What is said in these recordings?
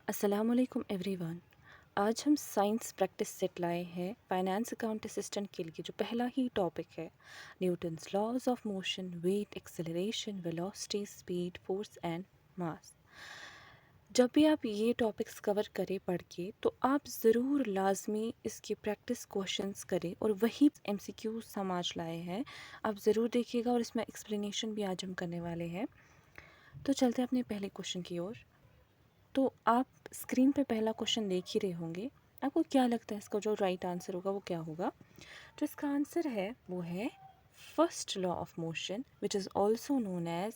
अस्सलामुअलैकुम एवरीवन। आज हम साइंस प्रैक्टिस सेट लाए हैं फाइनेंस अकाउंट असिस्टेंट के लिए। जो पहला ही टॉपिक है, Newton's laws of motion, weight, acceleration, velocity, speed, force and mass. जब भी आप ये टॉपिक्स कवर करें पढ़ के, तो आप ज़रूर लाजमी इसके प्रैक्टिस क्वेश्चंस करें और वही एमसीक्यू हम आज लाए हैं, आप ज़रूर देखिएगा और इसमें एक्सप्लेनेशन भी आज हम करने वाले हैं। तो चलते हैं अपने पहले क्वेश्चन की ओर। तो आप स्क्रीन पे पहला क्वेश्चन देख ही रहे होंगे। आपको क्या लगता है इसका जो राइट आंसर होगा वो क्या होगा? जो इसका आंसर है वो है first law of motion, which is also known as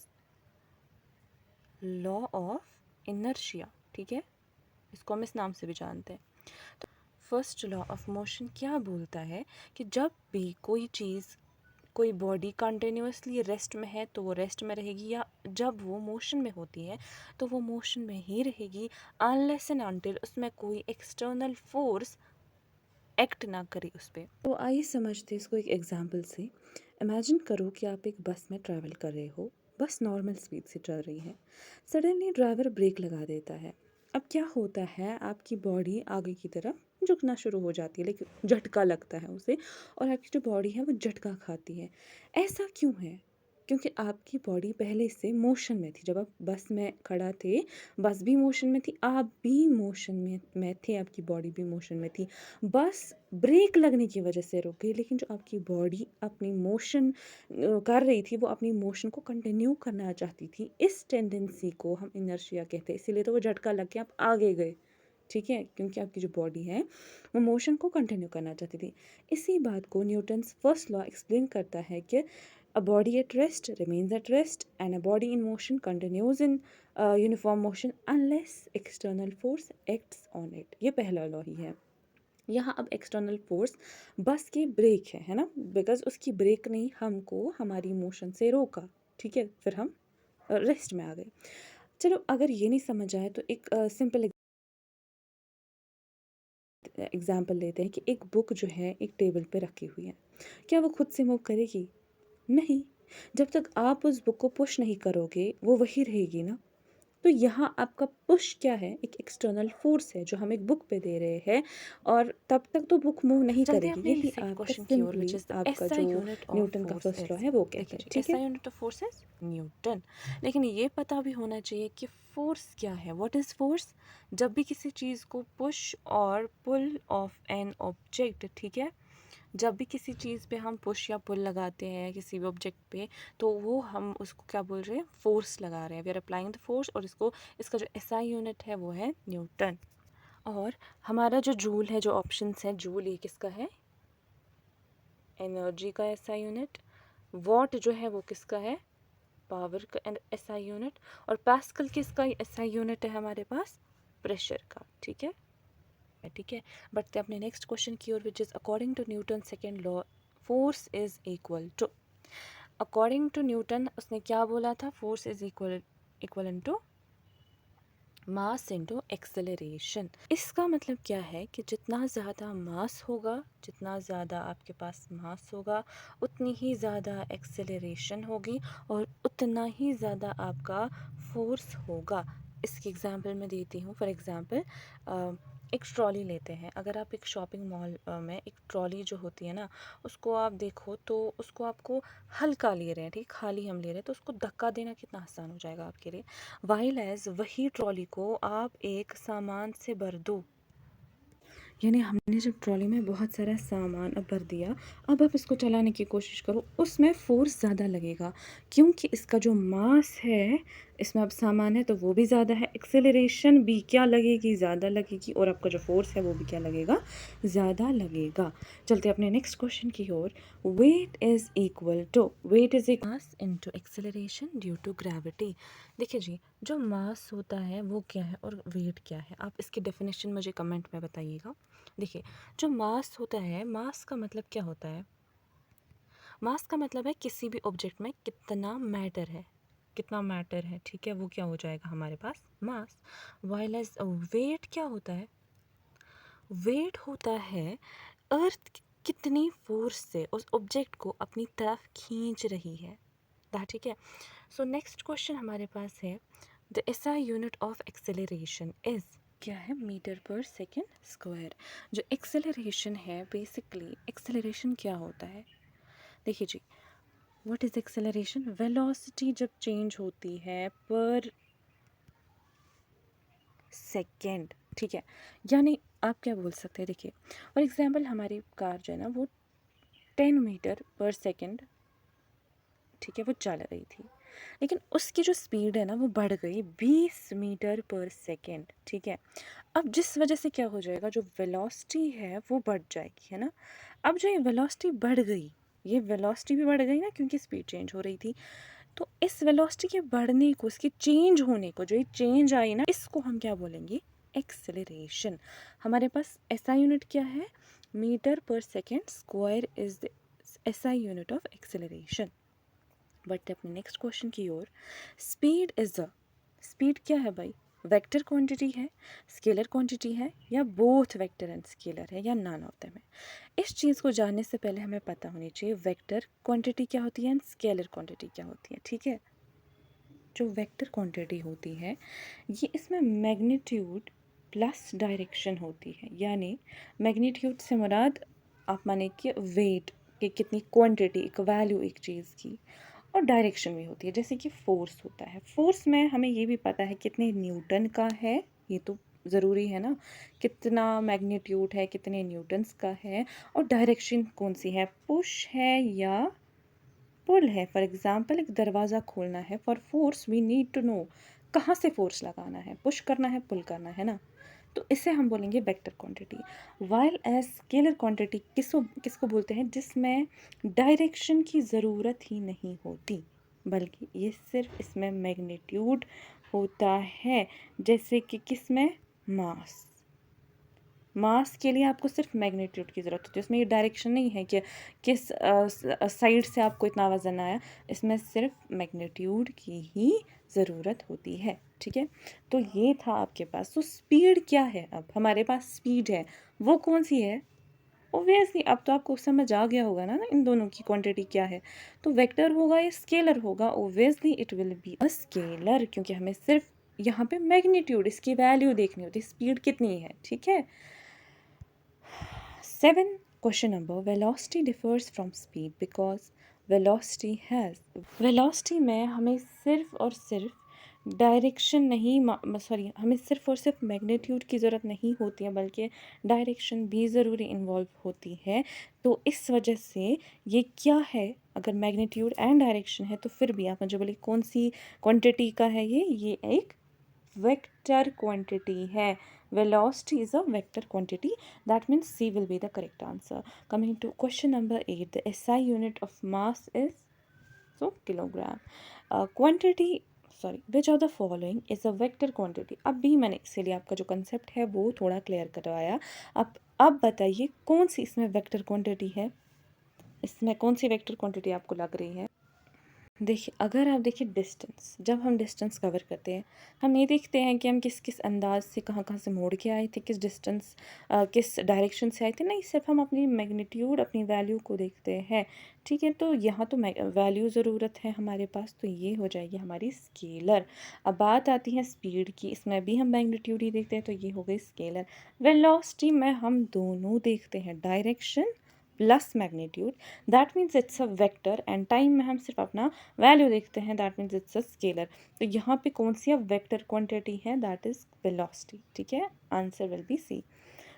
law of inertia. ठीक है, इसको हम इस नाम से भी जानते हैं। तो फर्स्ट लॉ ऑफ मोशन क्या बोलता है कि जब भी कोई चीज़, कोई बॉडी कंटिन्यूसली रेस्ट में है तो वो रेस्ट में रहेगी, या जब वो मोशन में होती है तो वो मोशन में ही रहेगी, अनलेस एंड अनटिल उसमें कोई एक्सटर्नल फोर्स एक्ट ना करे उस पर। तो आइए समझते हैं इसको एक एग्जांपल से। इमेजिन करो कि आप एक बस में ट्रैवल कर रहे हो, बस नॉर्मल स्पीड से चल रही है। सडनली ड्राइवर ब्रेक लगा देता है। अब क्या होता है, आपकी बॉडी आगे की तरफ झुकना शुरू हो जाती है, लेकिन झटका लगता है उसे, और आपकी जो बॉडी है वो झटका खाती है। ऐसा क्यों है? क्योंकि आपकी बॉडी पहले से मोशन में थी। जब आप बस में खड़ा थे, बस भी मोशन में थी, आप भी मोशन में थे, आपकी बॉडी भी मोशन में थी। बस ब्रेक लगने की वजह से रुक गई, लेकिन जो आपकी बॉडी अपनी मोशन कर रही थी, वो अपनी मोशन को कंटिन्यू करना चाहती थी। इस टेंडेंसी को हम इनर्शिया कहते हैं, इसीलिए तो वो झटका लग के आप आगे गए। ठीक है, क्योंकि आपकी जो बॉडी है वो मोशन को कंटिन्यू करना चाहती थी। इसी बात को न्यूटन्स फर्स्ट लॉ एक्सप्लेन करता है कि a body at rest remains at rest and a body in motion continues in uniform motion unless external force acts on it। ये पहला लॉ ही है। यहाँ अब एक्सटर्नल फोर्स बस की ब्रेक है ना, बिकॉज उसकी ब्रेक ने हमको हमारी मोशन से रोका। ठीक है, फिर हम रेस्ट में आ गए। चलो, अगर ये नहीं समझ आए तो एक सिंपल एग्जाम्पल लेते हैं कि एक बुक जो है एक टेबल पे रखी हुई है। क्या वो खुद से मूव करेगी? नहीं। जब तक आप उस बुक को पुश नहीं करोगे वो वही रहेगी ना। तो यहाँ आपका पुश क्या है? एक एक्सटर्नल फोर्स है जो हम एक बुक पे दे रहे हैं, और तब तक तो बुक मूव नहीं चलते हैं करेगी। अपने यही सेकंड आपका क्वेश्चन की ओर, विच सिंपली इज द आपका एसआई जो यूनिट ऑफ न्यूटन का फोर्स फर्स्ट लॉ इज। है वो कहता देखिए है। जी, ठीक है, SI unit of force is Newton. लेकिन ये पता भी होना चाहिए कि फोर्स क्या है। What is force? जब भी किसी चीज़ को पुश और पुल ऑफ एन ऑब्जेक्ट, ठीक है, जब भी किसी चीज़ पे हम पुश या पुल लगाते हैं किसी भी ऑब्जेक्ट पे, तो वो हम उसको क्या बोल रहे हैं? फोर्स लगा रहे हैं। We are applying the force, और इसका जो एसआई यूनिट है वो है न्यूटन। और हमारा जो जूल है, जो ऑप्शंस है, जूल ये किसका है? एनर्जी का एसआई यूनिट। वॉट जो है वो किसका है? पावर का एसआई यूनिट। और पास्कल किसका एसआई यूनिट है हमारे पास? प्रेशर का। ठीक है, ठीक है। बढ़ते अपने नेक्स्ट क्वेश्चन की ओर, which is according to Newton second law, force is equal to. According to Newton उसने क्या बोला था? Force is equal to mass into acceleration. इसका मतलब क्या है कि जितना ज़्यादा मास होगा, जितना ज़्यादा आपके पास मास होगा, उतनी ही ज़्यादा एक्सेलरेशन होगी और उतना ही ज़्यादा आपका फोर्स होगा। इसकी एग्जांपल मैं देती हूँ। फॉर एग्जांपल, एक ट्रॉली लेते हैं। अगर आप एक शॉपिंग मॉल में एक ट्रॉली जो होती है ना, उसको आप देखो तो उसको आपको हल्का ले रहे हैं, ठीक, खाली हम ले रहे हैं, तो उसको धक्का देना कितना आसान हो जाएगा आपके लिए। वाइल एज वही ट्रॉली को आप एक सामान से भर दो, यानी हमने जब ट्रॉली में बहुत सारा सामान अब भर दिया, अब आप इसको चलाने की कोशिश करो, उसमें फोर्स ज़्यादा लगेगा, क्योंकि इसका जो मास है, इसमें अब सामान है तो वो भी ज़्यादा है। एक्सेलरेशन भी क्या लगेगी? ज़्यादा लगेगी। और आपका जो फोर्स है वो भी क्या लगेगा? ज़्यादा लगेगा। चलते अपने नेक्स्ट क्वेश्चन की ओर। Weight is equal to, weight is mass into acceleration due to gravity. देखिए जी, जो मास होता है वो क्या है और वेट क्या है, आप इसकी डेफिनेशन मुझे कमेंट में बताइएगा। देखिए, जो मास होता है, मास का मतलब क्या होता है? मास का मतलब है किसी भी ऑब्जेक्ट में कितना मैटर है, कितना मैटर है, ठीक है, वो क्या हो जाएगा हमारे पास? मास। वाइल एज वेट क्या होता है? वेट होता है अर्थ कितनी फोर्स से उस ऑब्जेक्ट को अपनी तरफ खींच रही है। ठीक है। सो नेक्स्ट क्वेश्चन हमारे पास है, the SI unit of acceleration is. क्या है, मीटर पर सेकेंड स्क्वायर। जो एक्सेलरेशन है, बेसिकली एक्सेलरेशन क्या होता है, देखिए जी, व्हाट इज़ एक्सेलरेशन? वेलोसिटी जब चेंज होती है पर सेकेंड, ठीक है, यानी आप क्या बोल सकते हैं, देखिए फॉर एग्जांपल हमारी कार जो है ना वो 10 मीटर पर सेकेंड, ठीक है, वो चल रही थी, लेकिन उसकी जो स्पीड है ना वो बढ़ गई 20 मीटर पर सेकेंड, ठीक है। अब जिस वजह से क्या हो जाएगा, जो वेलोसिटी है वो बढ़ जाएगी, है ना। अब जो ये वेलोसिटी बढ़ गई, ये वेलोसिटी भी बढ़ गई ना क्योंकि स्पीड चेंज हो रही थी, तो इस वेलोसिटी के बढ़ने को, इसके चेंज होने को, जो ये चेंज आई ना, इसको हम क्या बोलेंगे, एक्सेलरेशन। हमारे पास एसआई यूनिट क्या है, मीटर पर second square is the SI unit of acceleration. बढ़ते अपने नेक्स्ट क्वेश्चन की ओर। स्पीड इज द, स्पीड क्या है भाई, वेक्टर क्वांटिटी है, स्केलर क्वांटिटी है, या बोथ वेक्टर एंड स्केलर है, या नॉन ऑफ देम है। इस चीज़ को जानने से पहले हमें पता होनी चाहिए वेक्टर क्वांटिटी क्या होती है एंड स्केलर क्वांटिटी क्या होती है, ठीक है। जो वेक्टर क्वांटिटी होती है ये, इसमें मैग्नीट्यूड प्लस डायरेक्शन होती है, यानी मैग्नीट्यूड से मुराद आप माने कि वेट कि कितनी क्वांटिटी, एक वैल्यू एक चीज़ की, और डायरेक्शन भी होती है, जैसे कि फोर्स होता है। फोर्स में हमें ये भी पता है कितने न्यूटन का है, ये तो ज़रूरी है ना, कितना मैग्नीट्यूड है, कितने न्यूटन्स का है, और डायरेक्शन कौन सी है, पुश है या पुल है। फॉर एग्जाम्पल एक दरवाज़ा खोलना है, for force we need to know कहाँ से फोर्स लगाना है, पुश करना है, पुल करना है ना, तो इसे हम बोलेंगे vector quantity. While as scalar quantity किसको किसको बोलते हैं, जिसमें डायरेक्शन की ज़रूरत ही नहीं होती, बल्कि ये सिर्फ इसमें मैग्नीट्यूड होता है, जैसे कि किसमें, मास। मास के लिए आपको सिर्फ मैग्नीट्यूड की ज़रूरत होती है, उसमें ये डायरेक्शन नहीं है कि किस साइड से आपको इतना वज़न आया, इसमें सिर्फ मैग्नीट्यूड की ही ज़रूरत होती है, ठीक है। तो ये था आपके पास। तो स्पीड क्या है, अब हमारे पास स्पीड है, वो कौन सी है, ओबियसली अब तो आपको समझ आ गया होगा ना इन दोनों की क्वांटिटी क्या है। तो वेक्टर होगा या स्केलर होगा, obviously it will be a scalar, क्योंकि हमें सिर्फ यहाँ पे मैग्नीट्यूड, इसकी वैल्यू देखनी होती है, स्पीड कितनी है, ठीक है। 7 question number, velocity differs from speed because velocity में हमें सिर्फ और सिर्फ डायरेक्शन नहीं, हमें सिर्फ और सिर्फ मैग्नीट्यूड की ज़रूरत नहीं होती है, बल्कि डायरेक्शन भी ज़रूरी इन्वॉल्व होती है। तो इस वजह से ये क्या है, अगर मैग्नीट्यूड एंड डायरेक्शन है तो फिर भी आप मुझे बोलिए कौन सी क्वांटिटी का है ये एक वेक्टर क्वांटिटी है। Velocity is a vector quantity. That means C will be the correct answer. Coming to question number 8, the SI unit of mass is so kilogram. Quantity, sorry, which of the following is a vector quantity? अब भी मैंने इसीलिए आपका जो concept है वो थोड़ा clear करवाया। अब बताइए कौन सी इसमें वेक्टर क्वांटिटी है, इसमें कौन सी वेक्टर क्वांटिटी आपको लग रही है। देखिए, अगर आप देखिए डिस्टेंस, जब हम डिस्टेंस कवर करते हैं हम ये देखते हैं कि हम किस किस अंदाज से कहाँ कहाँ से मोड़ के आए थे, किस डिस्टेंस किस डायरेक्शन से आए थे, नहीं सिर्फ हम अपनी मैग्नीट्यूड, अपनी वैल्यू को देखते हैं, ठीक है। तो यहाँ तो वैल्यू ज़रूरत है हमारे पास, तो ये हो जाएगी हमारी स्केलर। अब बात आती है स्पीड की, इसमें भी हम मैग्नीट्यूड ही देखते हैं, तो ये हो गई स्केलर। वेलोसिटी में हम दोनों देखते हैं, direction plus magnitude, that means it's a vector, and time में हम सिर्फ अपना वैल्यू देखते हैं, that means it's a scalar. तो यहाँ पे कौन सी अब वेक्टर क्वांटिटी है, दैट इज वेलोसिटी, ठीक है। Answer will be C.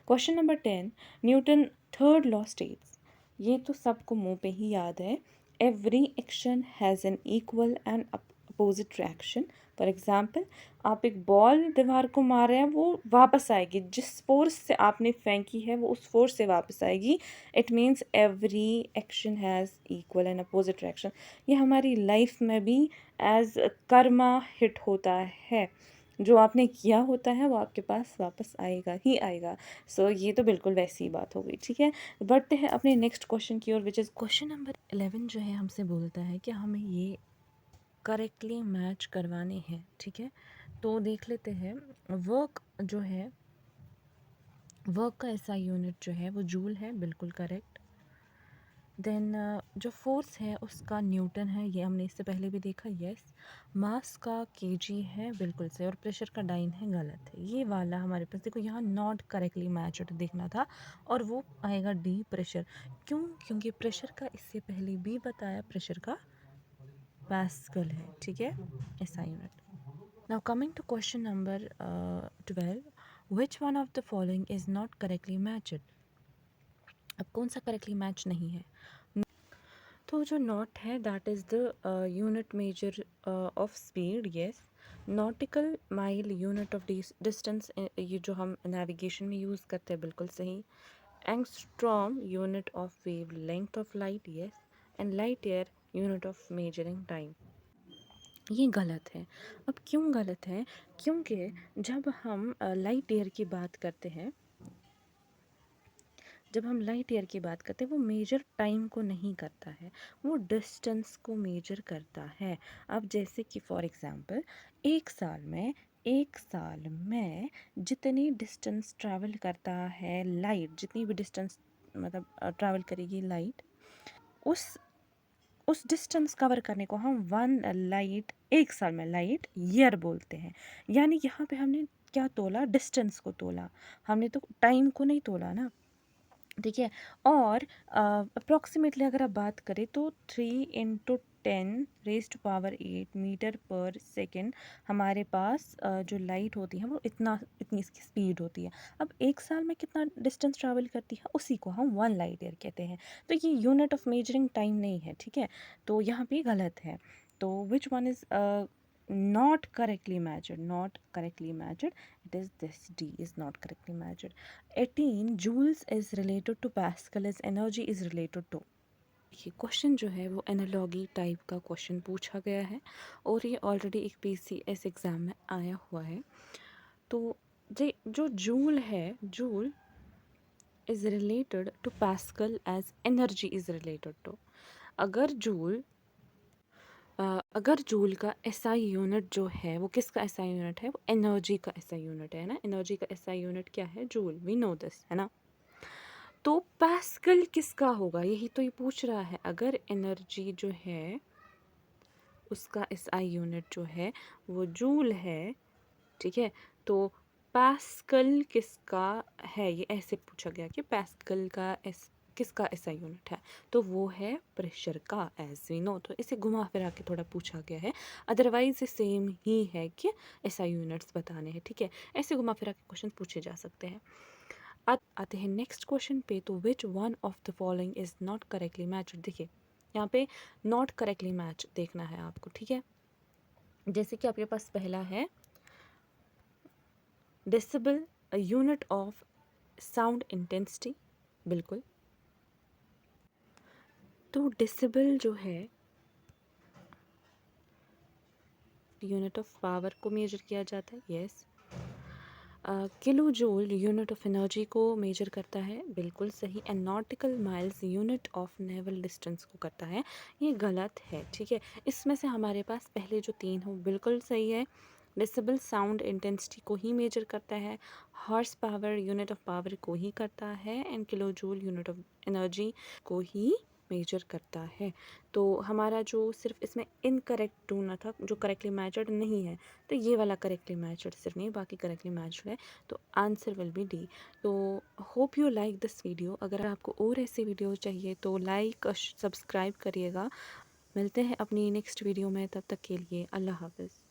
Question number 10, Newton third law states, ये तो सबको मुंह पे ही याद है, every action has an equal and opposite reaction. For example, आप एक बॉल दीवार को मार रहे हैं, वो वापस आएगी, जिस फोर्स से आपने फेंकी है वो उस फोर्स से वापस आएगी। It means every action has equal and opposite reaction. ये हमारी लाइफ में भी एज कर्मा हिट होता है, जो आपने किया होता है वो आपके पास वापस आएगा ही आएगा। सो ये तो बिल्कुल वैसी बात हो गई, ठीक है। बढ़ते हैं अपने नेक्स्ट क्वेश्चन की ओर, विच इज़ क्वेश्चन नंबर 11, जो है हमसे बोलता है कि हमें ये करेक्टली मैच करवाने हैं, ठीक है। तो देख लेते हैं, वर्क जो है, वर्क का ऐसा यूनिट जो है वो जूल है, बिल्कुल करेक्ट। देन जो फोर्स है उसका न्यूटन है, ये हमने इससे पहले भी देखा, यस। मास का केजी है, बिल्कुल सही। और प्रेशर का डाइन है, गलत है। ये वाला हमारे पास देखो यहाँ नॉट करेक्टली मैच्ड देखना था, और वो आएगा डी प्रेशर। क्यों? क्योंकि प्रेशर का इससे पहले भी बताया, प्रेशर का पास्कल है, ठीक है, ऐसा unit. Now coming to question number 12, which one of the following is not correctly matched. अब कौन सा करेक्टली मैच नहीं है? तो जो नॉट है that is the unit measure of speed, yes. Nautical mile unit of distance, ये जो हम नेविगेशन में यूज़ करते हैं, बिल्कुल सही। Angstrom unit of wave length of light, yes. And light year unit of measuring time, ये गलत है। अब क्यों गलत है? क्योंकि जब हम लाइट ईयर की बात करते हैं, जब हम लाइट ईयर की बात करते हैं, वो मेजर टाइम को नहीं करता है, वो डिस्टेंस को मेजर करता है। अब जैसे कि फॉर एग्ज़ाम्पल, एक साल में जितनी डिस्टेंस ट्रैवल करता है लाइट, जितनी भी डिस्टेंस मतलब ट्रैवल करेगी लाइट, उस डिस्टेंस कवर करने को हम वन लाइट, एक साल में लाइट ईयर बोलते हैं। यानी यहाँ पे हमने क्या तोला? डिस्टेंस को तोला, हमने तो टाइम को नहीं तोला ना, ठीक है। और अप्रॉक्सीमेटली अगर आप बात करें तो 3 × 10⁻⁸ मीटर पर सेकेंड हमारे पास जो लाइट होती है वो इतनी इसकी स्पीड होती है। अब एक साल में कितना डिस्टेंस ट्रैवल करती है, उसी को हम वन लाइट ईयर कहते हैं। तो ये यूनिट ऑफ मेजरिंग टाइम नहीं है, ठीक है। तो यहाँ पे गलत है। तो which one is not correctly matched, it is this D is not correctly matched. 18 joules is related to Pascal is energy is related to। ये क्वेश्चन जो है वो एनालॉगी टाइप का क्वेश्चन पूछा गया है, और ये ऑलरेडी एक PCS एग्ज़ाम में आया हुआ है। तो जो जूल है, joule is related to Pascal as energy is related to. अगर जूल का SI यूनिट जो है वो किसका SI यूनिट है? वो एनर्जी का SI यूनिट है ना। एनर्जी का SI यूनिट क्या है? जूल, वी नो दिस, है ना। तो पास्कल किसका होगा? यही तो ये पूछ रहा है। अगर एनर्जी जो है उसका SI यूनिट जो है वो जूल है, ठीक है, तो पास्कल किसका है? ये ऐसे पूछा गया कि पास्कल का किसका SI यूनिट है, तो वो है प्रेशर का, एज वी नो। तो इसे घुमा फिरा के थोड़ा पूछा गया है, अदरवाइज ये सेम ही है कि SI यूनिट्स बताने हैं, ठीक है। ऐसे घुमा फिरा के क्वेश्चन पूछे जा सकते हैं। आते हैं नेक्स्ट क्वेश्चन पे। तो विच one of the following is not correctly match. देखिए यहाँ पे नॉट करेक्टली मैच देखना है आपको, ठीक है। जैसे कि आपके पास पहला है decibel, a unit of sound intensity, बिल्कुल। तो डेसिबल जो है यूनिट ऑफ पावर को मेजर किया जाता है, yes. Kilo joule unit of energy को मेजर करता है, बिल्कुल सही। And nautical miles unit of naval distance को करता है, ये गलत है, ठीक है। इसमें से हमारे पास पहले जो 3 हो बिल्कुल सही है। डेसिबल साउंड इंटेंसिटी को ही मेजर करता है, horse power unit of power को ही करता है, and kilo joule unit of energy को ही मेजर करता है। तो हमारा जो सिर्फ इसमें इनकरेक्ट ढूंढना था, जो करेक्टली मैचड नहीं है, तो ये वाला करेक्टली मैचड सिर्फ नहीं, बाकी करेक्टली मैचड है। तो आंसर विल बी डी। तो hope you like this video. अगर आपको और ऐसे वीडियो चाहिए तो लाइक और सब्सक्राइब करिएगा। मिलते हैं अपनी नेक्स्ट वीडियो में, तब तक के लिए अल्लाह हाफ़िज़।